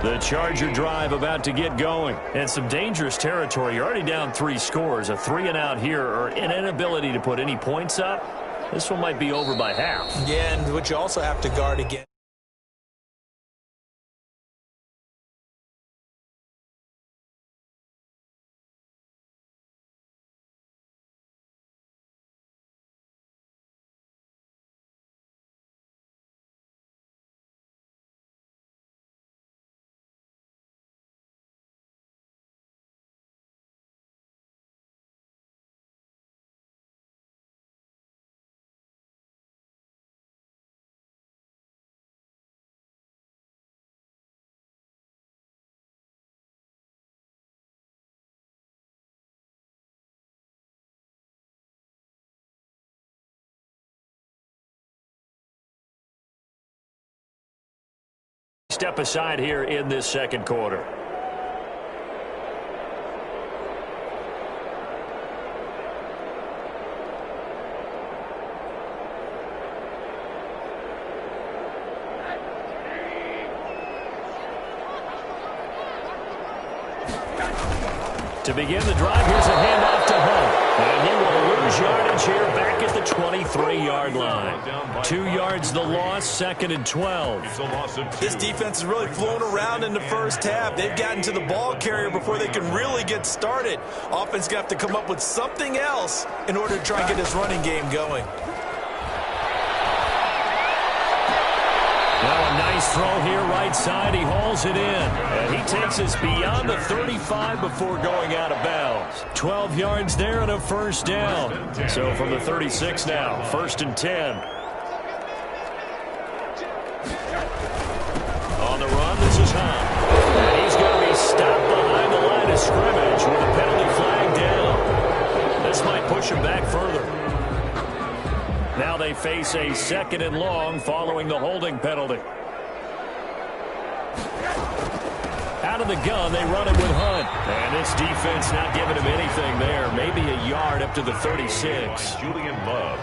The Charger drive about to get going. And some dangerous territory. You're already down 3 scores. A 3-and-out here or an inability to put any points up. This one might be over by half. Yeah, and what you also have to guard against. Step aside here in this second quarter. To begin the drive, here's a handoff to Hunt. And he will lose yardage here back at the 23-yard line. 2 yards the loss, 2nd and 12. This defense is really flown around in the first half. They've gotten to the ball carrier before they can really get started. Offense going to have to come up with something else in order to try and get this running game going. Now a nice throw here right side. He hauls it in. And he takes us beyond the 35 before going out of bounds. 12 yards there and a first down. So from the 36 now, 1st and 10. On the run, this is Hunt. And he's going to be stopped behind the line of scrimmage with a penalty flag down. This might push him back further. Now they face a 2nd and long following the holding penalty. Out of the gun, they run it with Hunt. And this defense not giving him anything there. Maybe a yard up to the 36. Julian Love.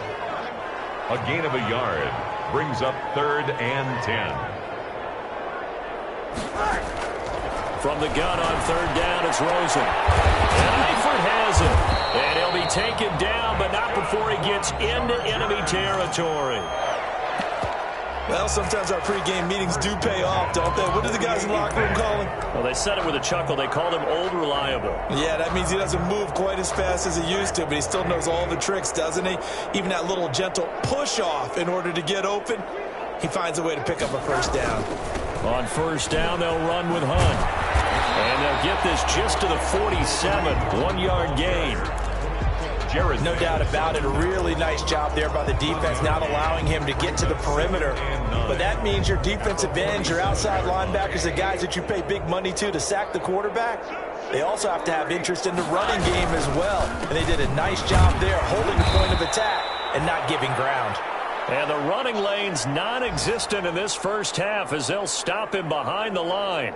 A gain of a yard brings up 3rd and 10. From the gun on 3rd down, it's Rosen. And Eifert has it. And he'll be taken down, but not before he gets into enemy territory. Well, sometimes our pregame meetings do pay off, don't they? What do the guys in the locker room call him? Well, they said it with a chuckle. They called him Old Reliable. Yeah, that means he doesn't move quite as fast as he used to, but he still knows all the tricks, doesn't he? Even that little gentle push-off in order to get open, he finds a way to pick up a first down. On 1st down, they'll run with Hunt. And they'll get this just to the 47, 1-yard gain. No doubt about it. A really nice job there by the defense, not allowing him to get to the perimeter. But that means your defensive ends, your outside linebackers, the guys that you pay big money to sack the quarterback, they also have to have interest in the running game as well. And they did a nice job there holding the point of attack and not giving ground. And the running lane's non-existent in this first half as they'll stop him behind the line.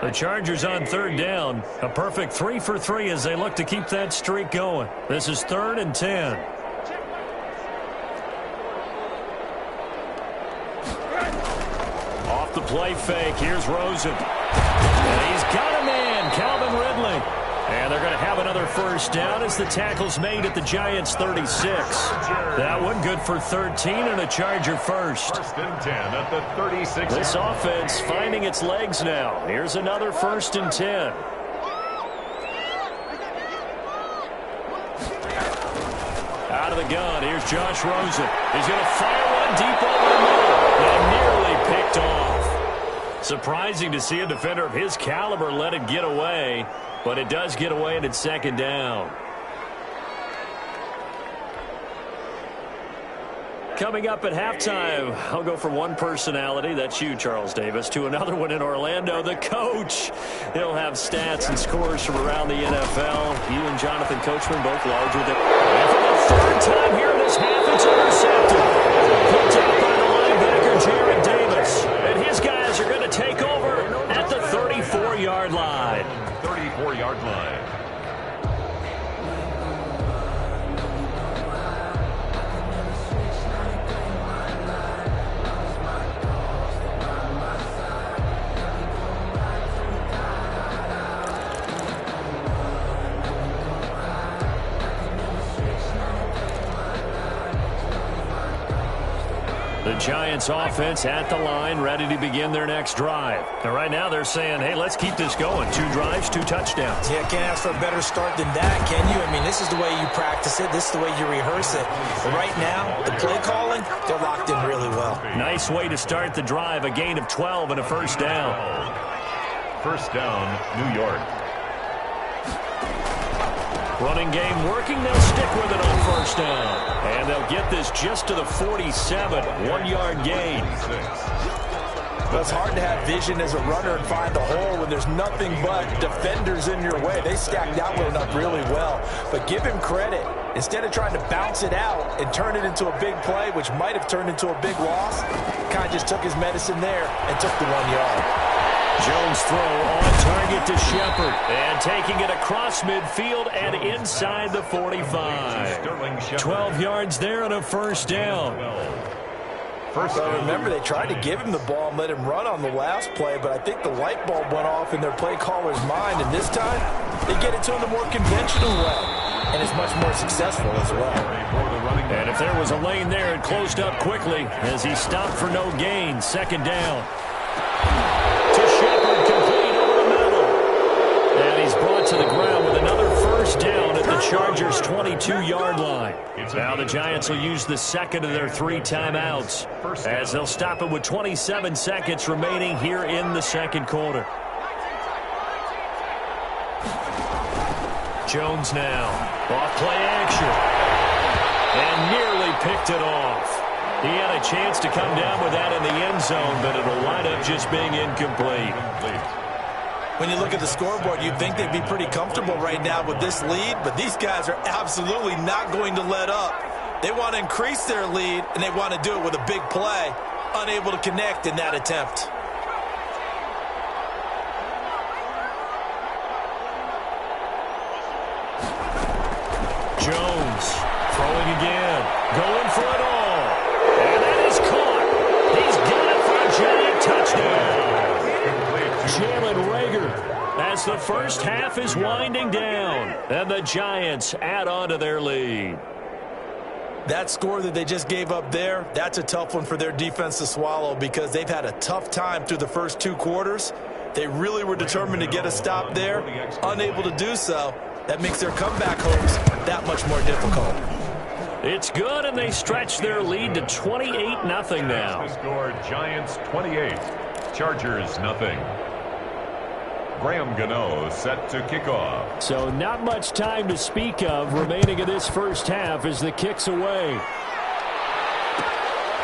The Chargers on 3rd down. A perfect 3 for 3 as they look to keep that streak going. This is 3rd and 10. Off the play fake. Here's Rosen. And he's got a man, Calvin Ridley. And they're going to have another first down as the tackle's made at the Giants' 36. That one good for 13 and a Charger first. 1st and 10 at the 36. This offense finding its legs now. Here's another 1st and 10. Out of the gun, here's Josh Rosen. He's going to fire one deep over the middle. And nearly picked off. Surprising to see a defender of his caliber let it get away. But it does get away and it's 2nd down. Coming up at halftime, I'll go from one personality, that's you, Charles Davis, to another one in Orlando, the coach. He'll have stats and scores from around the NFL. You and Jonathan Coachman both large with it. And for the 3rd time here in this half, it's intercepted. Picked up by the linebacker Jared Davis. And his guys are going to take over at the 34-yard line. 34-yard line. The Giants offense at the line, ready to begin their next drive. And right now they're saying, hey, let's keep this going. 2 drives, 2 touchdowns. Yeah, can't ask for a better start than that, can you? I mean, this is the way you practice it. This is the way you rehearse it. But right now, the play calling, they're locked in really well. Nice way to start the drive. A gain of 12 and a first down. First down, New York. Running game working. They'll stick with it on first down. And they'll get this just to the 47. 1-yard gain. Well, it's hard to have vision as a runner and find a hole when there's nothing but defenders in your way. They stacked that one up really well. But give him credit. Instead of trying to bounce it out and turn it into a big play, which might have turned into a big loss, kind of just took his medicine there and took the 1 yard. Jones throw on target to Shepard. And taking it across midfield and inside the 45. 12 yards there and a first down. Well, remember, they tried to give him the ball and let him run on the last play, but I think the light bulb went off in their play caller's mind, and this time they get it to him the more conventional way, and it's much more successful as well. And if there was a lane there, it closed up quickly as he stopped for no gain. Second down. To Shepard, complete over the middle. And he's brought to the ground with another first down at the Chargers' 22-yard line. Now the Giants will use the second of their 3 timeouts as they'll stop it with 27 seconds remaining here in the second quarter. Jones now. Off play action. And nearly picked it off. He had a chance to come down with that in the end zone, but it'll wind up just being incomplete. When you look at the scoreboard, you'd think they'd be pretty comfortable right now with this lead, but these guys are absolutely not going to let up. They want to increase their lead, and they want to do it with a big play. Unable to connect in that attempt. Jones throwing again, going for it all. And that is caught. He's got it for a giant touchdown. Jalen Reagor, as the first half is winding down, and the Giants add on to their lead. That score that they just gave up there, that's a tough one for their defense to swallow because they've had a tough time through the first 2 quarters. They really were determined to get a stop there, unable to do so. That makes their comeback hopes that much more difficult. It's good, and they stretch their lead to 28-0 now. The score, Giants 28, Chargers nothing. Graham Gano set to kick off. So not much time to speak of remaining in this first half as the kick's away.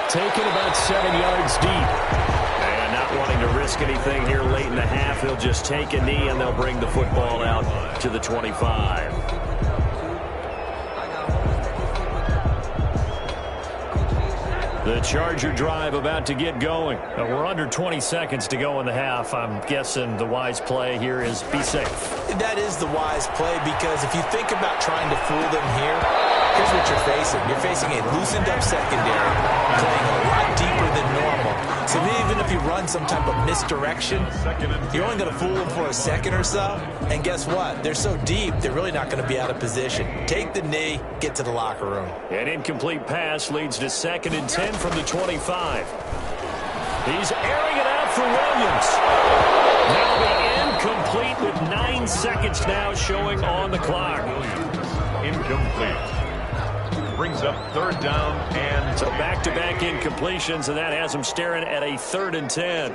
Taken about 7 yards deep. And not wanting to risk anything here late in the half, he'll just take a knee and they'll bring the football out to the 25. The Charger drive about to get going. We're under 20 seconds to go in the half. I'm guessing the wise play here is be safe. That is the wise play because if you think about trying to fool them here, here's what you're facing. You're facing a loosened up secondary, playing a lot deeper than normal. So even if you run some type of misdirection, you're only going to fool them for a second or so. And guess what? They're so deep, they're really not going to be out of position. Take the knee, get to the locker room. An incomplete pass leads to 2nd and 10 from the 25. He's airing it out for Williams. Now the incomplete with 9 seconds now showing on the clock. Incomplete. Brings up 3rd down and... So back-to-back incompletions, and that has him staring at a 3rd and 10.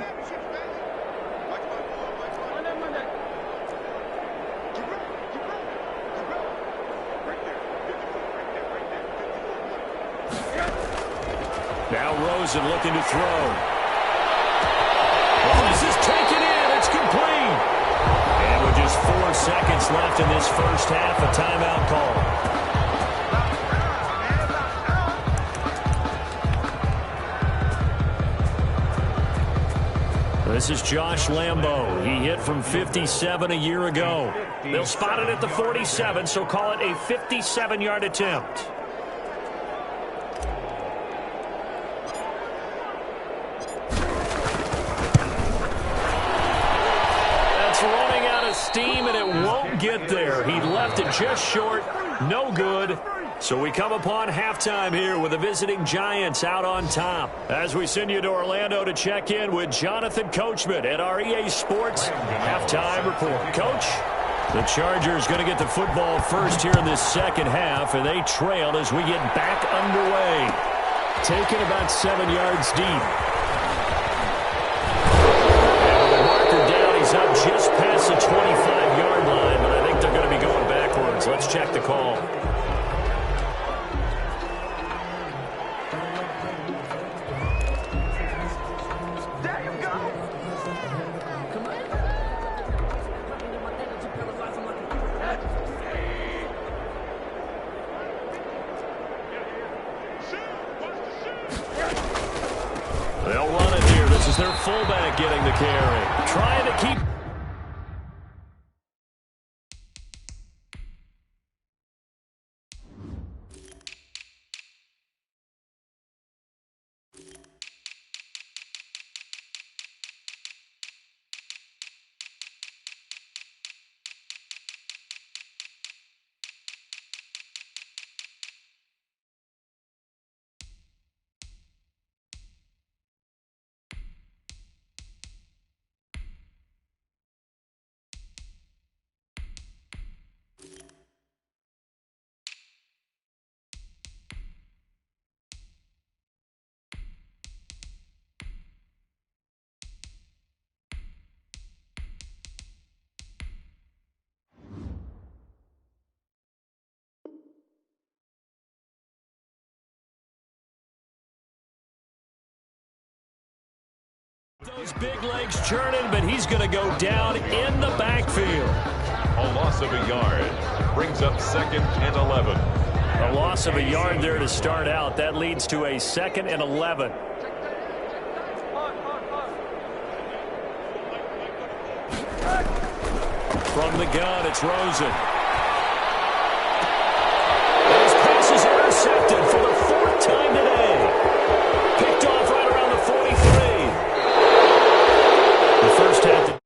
Now Rosen looking to throw. Oh, this is taken in. It's complete. And with just 4 seconds left in this first half, a timeout call. This is Josh Lambo. He hit from 57 a year ago. They'll spot it at the 47, so call it a 57-yard attempt. That's running out of steam, and it won't get there. He left it just short. No good. So we come upon halftime here with the visiting Giants out on top. As we send you to Orlando to check in with Jonathan Coachman at our EA Sports Halftime Report. Coach, the Chargers going to get the football first here in this second half, and they trail as we get back underway. Taken about 7 yards deep. And the marker down, he's up just past the 25-yard line, but I think they're going to be going backwards. Let's check the call. They'll run it here. This is their fullback getting the carry. Trying to keep... Those big legs churning, but he's going to go down in the backfield. A loss of a yard brings up 2nd and 11. A loss of a yard there to start out. That leads to a 2nd and 11. From the gun, it's Rosen. Those passes are intercepted for the 4th time today. Picked off right around the 43. The first half.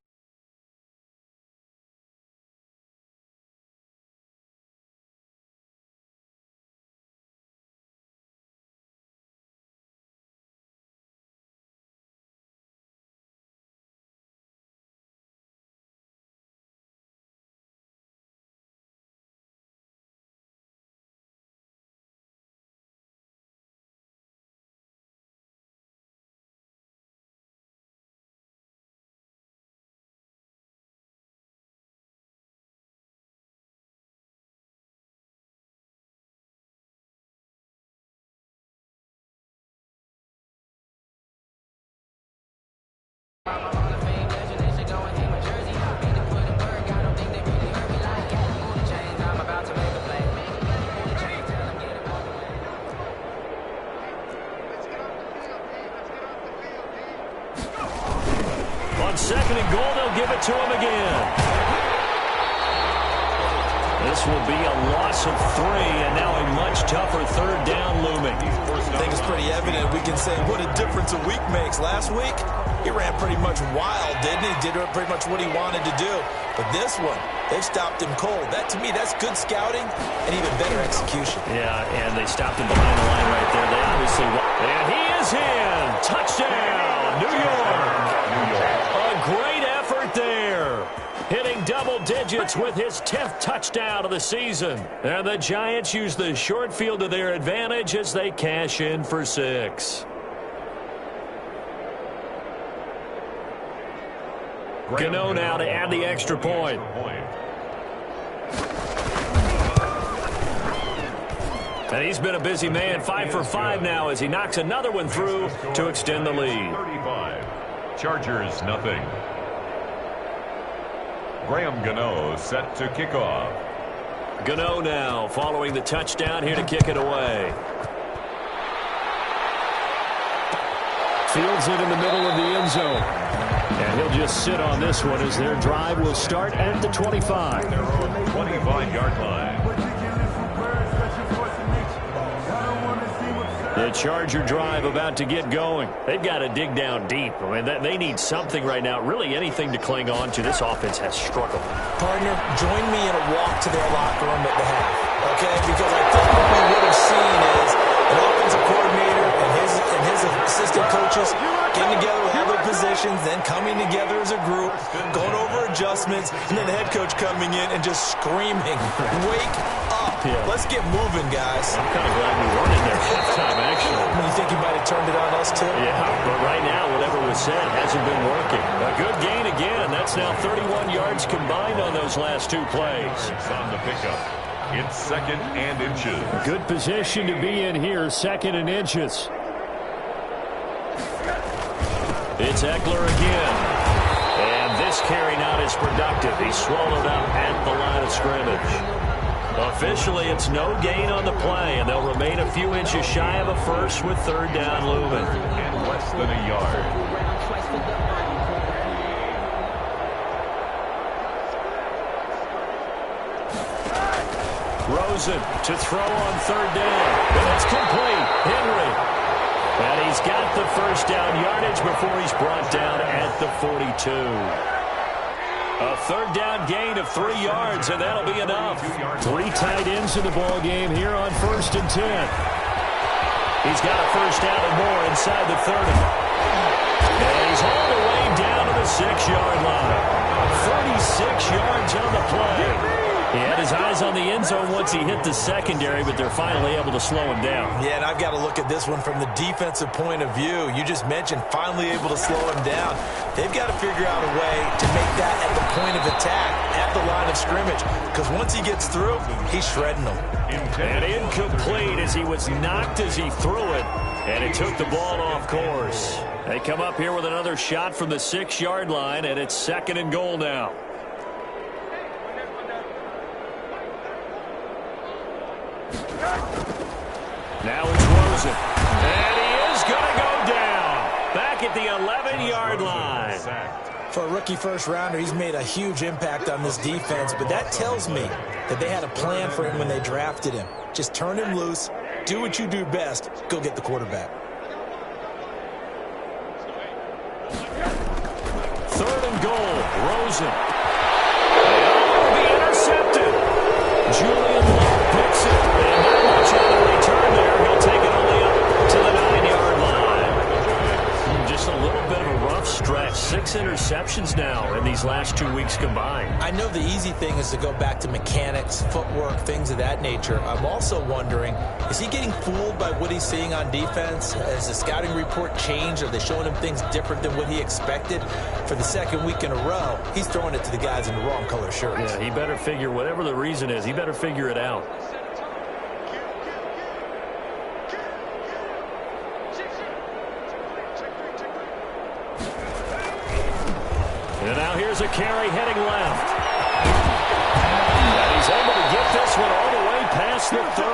On 2nd and goal, they'll give it to him again. This will be a loss of 3, and now a much tougher 3rd down looming. I think it's pretty evident. We can say what a difference a week makes. Last week, he ran pretty much wild, didn't he? Did pretty much what he wanted to do. But this one, they've stopped him cold. That, to me, that's good scouting and even better execution. Yeah, and they stopped him behind the line right there. They obviously... And he is in! Touchdown, New York! A great effort there. Hitting double digits with his 10th touchdown of the season. And the Giants use the short field to their advantage as they cash in for 6. Gano now to add the extra point. And he's been a busy man, 5 for 5 now as he knocks another one through to extend the lead. 35. Chargers, nothing. Graham Gano set to kick off. Gano now following the touchdown here to kick it away. Fields it in the middle of the end zone. And he'll just sit on this one as their drive will start at the 25. Their own 25-yard line. The Charger drive about to get going. They've got to dig down deep. I mean, they need something right now, really anything to cling on to. This offense has struggled. Partner, join me in a walk to their locker room at the half, okay? Because I think what we would have seen is an offensive coordinator and his assistant coaches getting together with other positions, then coming together as a group, going over adjustments, and then the head coach coming in and just screaming, "Wake up. Yeah. Let's get moving, guys." I'm kind of glad we weren't in there halftime, actually. You think he might have turned it on us, too? Yeah, but right now, whatever was said hasn't been working. A good gain again. That's now 31 yards combined on those last two plays. It's on the pickup. It's 2nd and inches. Good position to be in here, 2nd and inches. It's Eckler again. And this carry not as productive. He's swallowed up at the line of scrimmage. Officially, it's no gain on the play, and they'll remain a few inches shy of a first with 3rd down looming. And less than a yard. Rosen to throw on 3rd down. And it's complete. Henry. And he's got the first down yardage before he's brought down at the 42. A 3rd down gain of 3 yards, and that'll be enough. 3 tight ends in the ball game here on 1st and 10. He's got a first down and more inside the 30. And he's all the way down to the 6-yard line. 36 yards on the play. He had his eyes on the end zone once he hit the secondary, but they're finally able to slow him down. Yeah, and I've got to look at this one from the defensive point of view. You just mentioned finally able to slow him down. They've got to figure out a way to make that at the point of attack, at the line of scrimmage, because once he gets through, he's shredding them. And incomplete as he was knocked as he threw it, and it took the ball off course. They come up here with another shot from the 6-yard line, and it's 2nd and goal now. Now it's Rosen. And he is going to go down. Back at the 11-yard line. For a rookie first-rounder, he's made a huge impact on this defense, but that tells me that they had a plan for him when they drafted him. Just turn him loose, do what you do best, go get the quarterback. 3rd and goal, Rosen. And be intercepted. Julian Love picks it, and not much on the return there. He'll take it only up to the 9-yard line. Just a little bit of a rough stretch. 6 interceptions now in these last 2 weeks combined. I know the easy thing is to go back to mechanics, footwork, things of that nature. I'm also wondering, is he getting fooled by what he's seeing on defense? Has the scouting report changed? Are they showing him things different than what he expected? For the 2nd week in a row, he's throwing it to the guys in the wrong color shirts. Yeah, he better figure, whatever the reason is, he better figure it out. And now here's a carry heading left. And he's able to get this one all the way past the 30.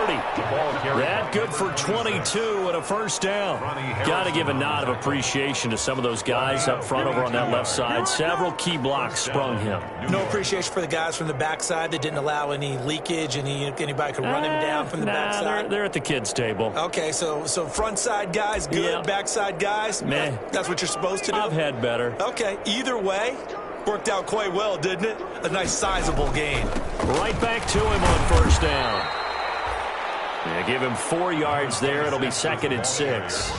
That good for 22 and a first down. Got to give a nod of appreciation to some of those guys up front over on that left side. Several key blocks sprung him. No appreciation for the guys from the backside that didn't allow any leakage, anybody could run him down from the backside. They're at the kids' table. Okay, so front side guys good, yeah. Backside guys, meh. That's what you're supposed to do? I've had better. Okay, either way, worked out quite well, didn't it? A nice sizable gain. Right back to him on first down. Yeah, give him 4 yards there. It'll be 2nd and 6.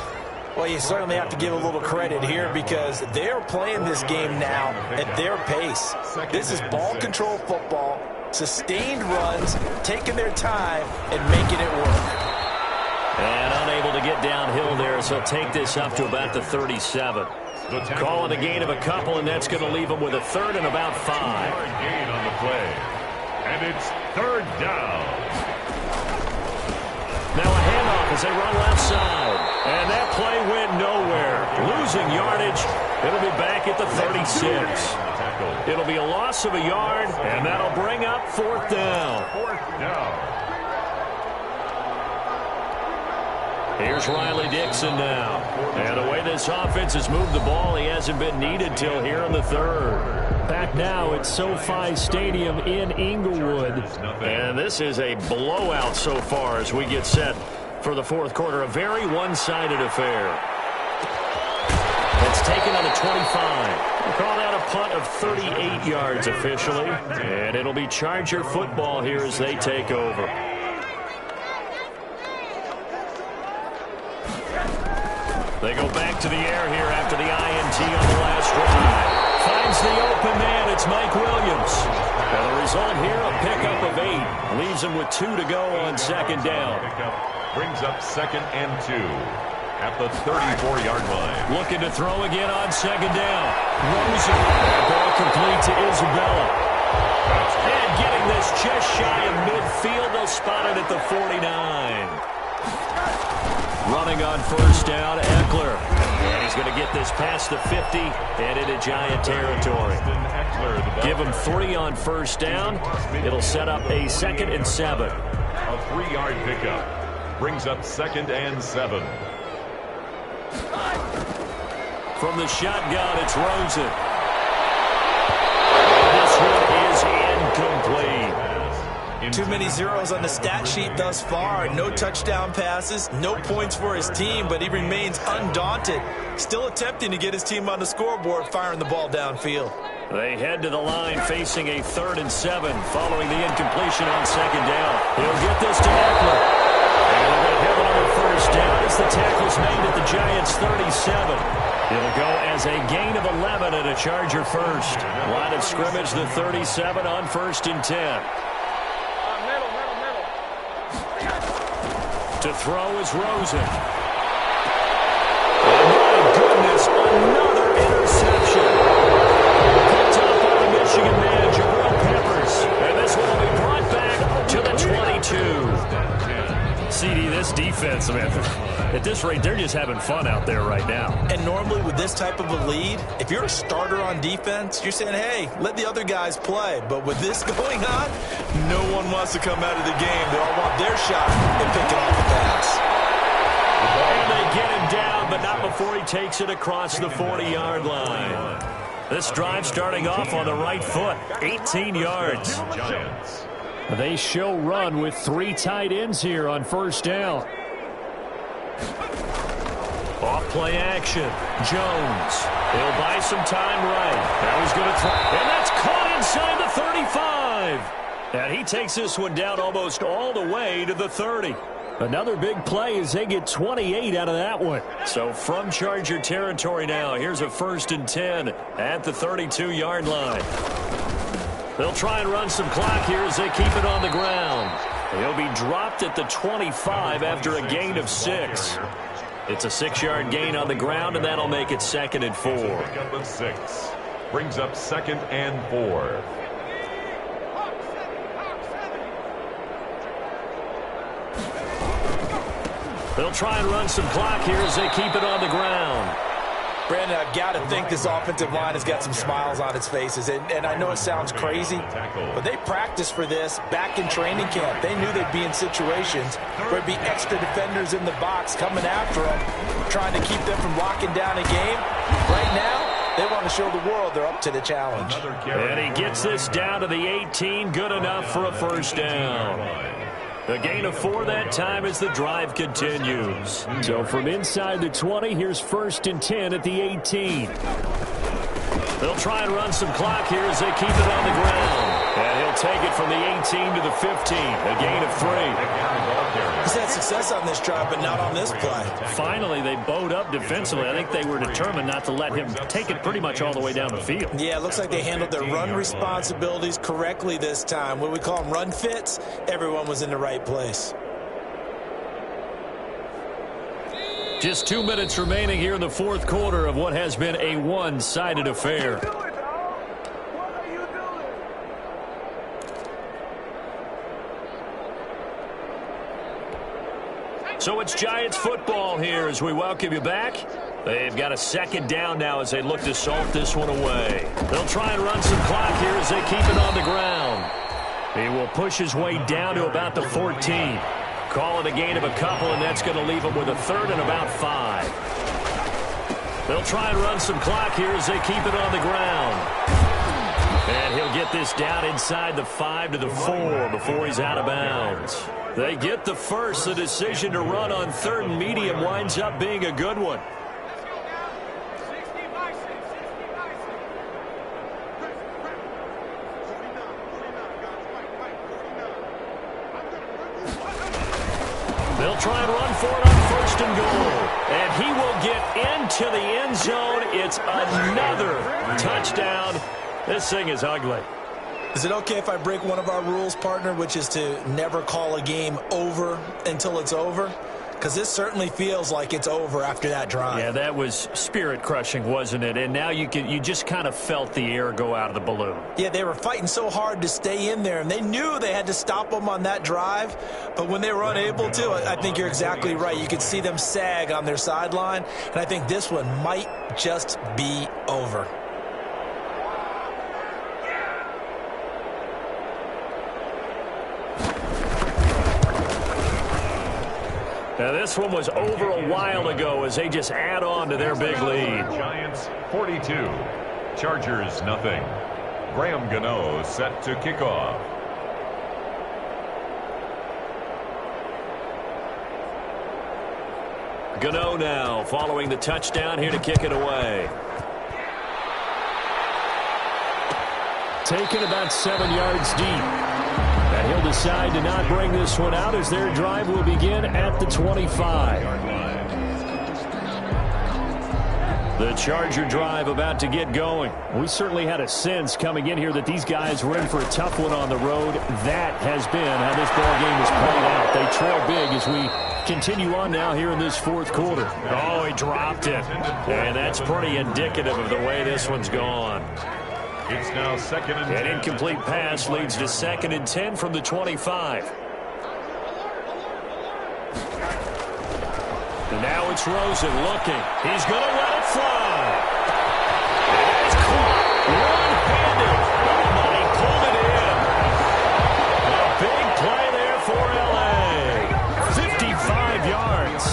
Well, you certainly have to give a little credit here because they're playing this game now at their pace. This is ball control football, sustained runs, taking their time and making it work. And unable to get downhill there, so he'll take this up to about the 37. Calling a gain of a couple, and that's going to leave him with a 3rd and about 5. Gain on the play. And it's 3rd down. Now a handoff as they run left side. And that play went nowhere. Losing yardage. It'll be back at the 36. It'll be a loss of a yard, and that'll bring up 4th down. 4th down. Here's Riley Dixon now. And the way this offense has moved the ball, he hasn't been needed till here in the third. Back now at SoFi Stadium in Inglewood. And this is a blowout so far as we get set for the fourth quarter. A very one-sided affair. It's taken on the 25. We'll call that a punt of 38 yards officially. And it'll be Charger football here as they take over. They go back to the air here after the INT on the last drive. Finds the open man. It's Mike Williams. And the result here, a pickup of 8. Leaves him with 2 to go on second down. Brings up 2nd and 2 at the 34-yard line. Looking to throw again on second down. Rosen. That ball complete to Isabella. And getting this just shy of midfield. They'll spot it at the 49. Running on first down, Eckler. And he's going to get this past the 50 and into Giant territory. Give him 3 on first down. It'll set up a 2nd and 7. A 3-yard pickup brings up 2nd and 7. From the shotgun, it's Rosen. This one is incomplete. Too many zeros on the stat sheet thus far. No touchdown passes, no points for his team, but he remains undaunted. Still attempting to get his team on the scoreboard, firing the ball downfield. They head to the line facing a 3rd and 7 following the incompletion on second down. He'll get this to Eckler. And they're going to have another first down as the tackle's made at the Giants' 37. It'll go as a gain of 11 and a Charger first. Line of scrimmage, the 37 on 1st and 10. To throw is Rosen. Oh, my goodness, another interception. Picked up by the Michigan man, Jabril Peppers. And this one will be brought back to the 22. CD, this defense, man, at this rate, they're just having fun out there right now. And normally with this type of a lead, if you're a starter on defense, you're saying, hey, let the other guys play. But with this going on, no one wants to come out of the game. They all want their shot at picking off the pass. And they get him down, but not before he takes it across the 40-yard line. This drive starting off on the right foot, 18 yards. They show run with 3 tight ends here on first down. Off play action. Jones. He'll buy some time right. Now he's going to try. And that's caught inside the 35. And he takes this one down almost all the way to the 30. Another big play as they get 28 out of that one. So from Charger territory now, here's a 1st and 10 at the 32-yard line. They'll try and run some clock here as they keep it on the ground. He'll be dropped at the 25 after a gain of 6. It's a 6-yard gain on the ground, and that'll make it 2nd and 4. Pickup of 6 brings up 2nd and 4. They'll try and run some clock here as they keep it on the ground. Brandon, I've got to think this offensive line has got some smiles on its faces. And I know it sounds crazy, but they practiced for this back in training camp. They knew they'd be in situations where there'd be extra defenders in the box coming after them, trying to keep them from locking down a game. Right now, they want to show the world they're up to the challenge. And he gets this down to the 18, good enough for a first down. A gain of 4 that time as the drive continues. So from inside the 20, here's 1st and 10 at the 18. They'll try and run some clock here as they keep it on the ground. And he'll take it from the 18 to the 15, a gain of 3. He's had success on this drive, but not on this play. Finally, they bowed up defensively. I think they were determined not to let him take it pretty much all the way down the field. Yeah, it looks like they handled their run responsibilities correctly this time. What we call them run fits, everyone was in the right place. Just 2 minutes remaining here in the fourth quarter of what has been a one-sided affair. So it's Giants football here as we welcome you back. They've got a 2nd down now as they look to salt this one away. They'll try and run some clock here as they keep it on the ground. He will push his way down to about the 14. Call it a gain of a couple, and that's going to leave them with a third and about 5. They'll try and run some clock here as they keep it on the ground. And he'll get this down inside the 5 to the 4 before he's out of bounds. They get the first. The decision to run on 3rd and medium winds up being a good one. They'll try and run for it on 1st and goal. And he will get into the end zone. It's another touchdown. This thing is ugly. Is it okay if I break one of our rules, partner, which is to never call a game over until it's over? Because this certainly feels like it's over after that drive. Yeah, that was spirit-crushing, wasn't it? And now you just kind of felt the air go out of the balloon. Yeah, they were fighting so hard to stay in there, and they knew they had to stop them on that drive. But when they were unable to, I think you're exactly right. You could see them sag on their sideline, and I think this one might just be over. Now, this one was over a while ago as they just add on to their big lead. Giants 42, Chargers nothing. Graham Gano set to kick off. Gano now following the touchdown here to kick it away. Taken about 7 yards deep. And he'll decide to not bring this one out as their drive will begin at the 25. The Charger drive about to get going. We certainly had a sense coming in here that these guys were in for a tough one on the road. That has been how this ball game has played out. They trail big as we continue on now here in this 4th quarter. Oh, he dropped it. And that's pretty indicative of the way this one's gone. It's now 2nd and 10. An incomplete pass leads to 2nd and 10 from the 25. And now it's Rosen looking. He's going to let it fly. And it's caught one-handed. But he pulled it in. A big play there for L.A. 55 yards.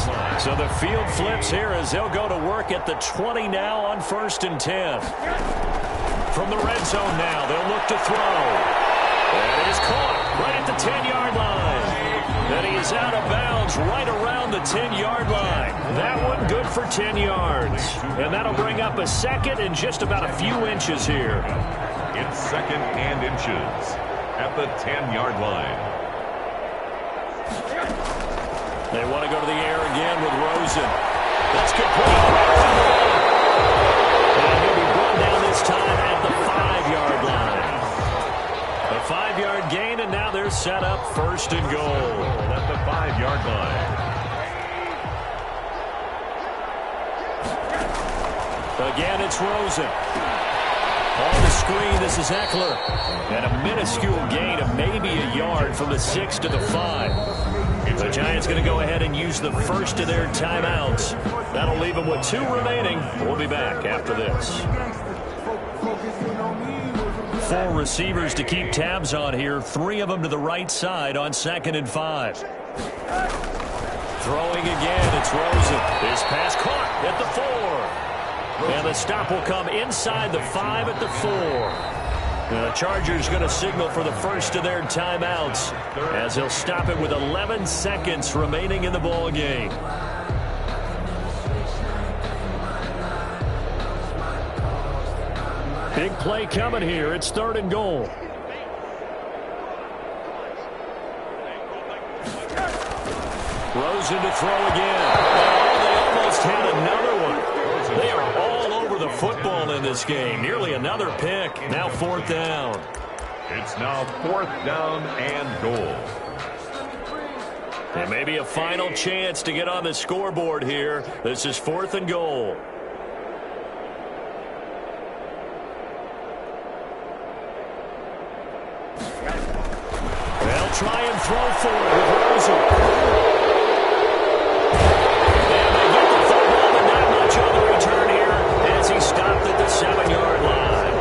So the field flips here as they'll go to work at the 20 now on 1st and 10. From the red zone now, they'll look to throw. And it is caught right at the 10-yard line. And he is out of bounds right around the 10-yard line. That one good for 10 yards. And that'll bring up a 2nd and just about a few inches here. It's 2nd and inches at the 10-yard line. They want to go to the air again with Rosen. That's complete. And he'll be brought down this time at the 5-yard line. A 5-yard gain, and now they're set up 1st and goal. At the 5-yard line. Again, it's Rosen. On the screen, this is Eckler. And a minuscule gain of maybe a yard from the 6 to the 5. The Giants going to go ahead and use the first of their timeouts. That'll leave them with 2 remaining. We'll be back after this. 4 receivers to keep tabs on here. 3 of them to the right side on 2nd and 5. Throwing again, it's Rosen. His pass caught at the 4. And the stop will come inside the 5 at the 4. The Chargers going to signal for the first of their timeouts as they'll stop it with 11 seconds remaining in the ball game. Big play coming here. It's 3rd and goal. Rosen to throw again. Oh, they almost had another one. They are all over the football in this game. Nearly another pick. Now 4th down. It's now 4th down and goal. And maybe a final chance to get on the scoreboard here. This is 4th and goal. They'll try and throw for it with Rosen. And they get the football, but not much on the return here as he stopped at the 7-yard line.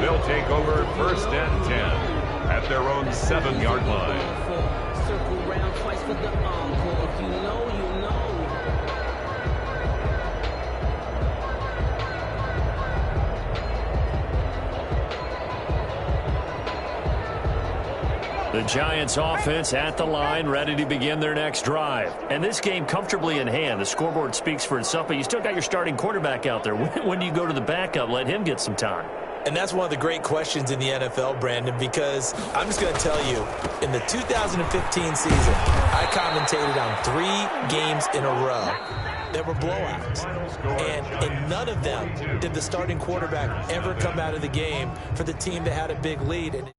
They'll take over 1st and 10 at their own 7-yard line. to the encore. If you know, you know. The Giants offense at the line, ready to begin their next drive. And this game comfortably in hand. The scoreboard speaks for itself, but you still got your starting quarterback out there. When do you go to the backup? Let him get some time. And that's one of the great questions in the NFL, Brandon, because I'm just going to tell you, in the 2015 season, I commentated on 3 games in a row that were blowouts. And in none of them did the starting quarterback ever come out of the game for the team that had a big lead.